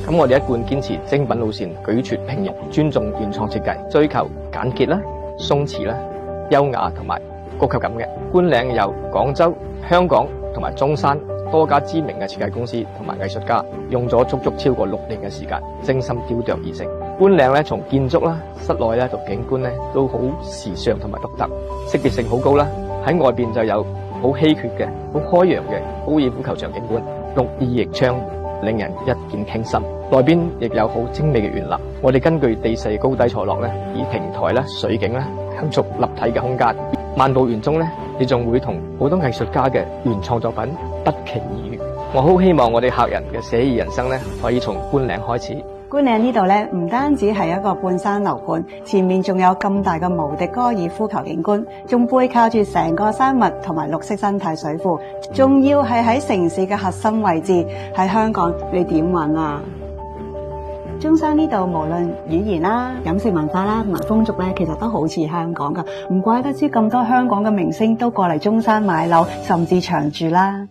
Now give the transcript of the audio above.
咁我哋一貫堅持精品路線，舉絕平庸，尊重原創設計，追求簡潔啦、鬆弛啦、優雅同埋高級感嘅。觀嶺有廣州、香港同埋中山多家知名嘅設計公司同埋藝術家，用咗足足超過6年嘅時間，精心雕琢而成。觀嶺咧，從建築啦、室內咧到景觀咧，都好時尚同埋獨特，識別性好高啦。喺外邊就有好稀缺嘅、好開揚嘅高爾夫球場景觀，綠意翼窗，令人一見傾心。內邊亦有好精美嘅園林。我哋根據地勢高低錯落咧，以平台啦、水景啦，構築立體嘅空間。漫步園中咧，你仲會同好多藝術家嘅原創作品不期而遇。我好希望我哋客人嘅寫意人生咧，可以從觀嶺開始。觀嶺呢度咧，唔單止係一個半山樓盤，前面仲有咁大嘅無敵高爾夫球景觀，仲背靠住成個山脈同埋綠色生態水庫，仲要係喺城市嘅核心位置。喺香港你點搵啊？中山呢度無論語言啦、飲食文化啦同埋風俗咧，其實都好似香港噶，唔怪得知咁多香港嘅明星都過嚟中山買樓，甚至長住啦。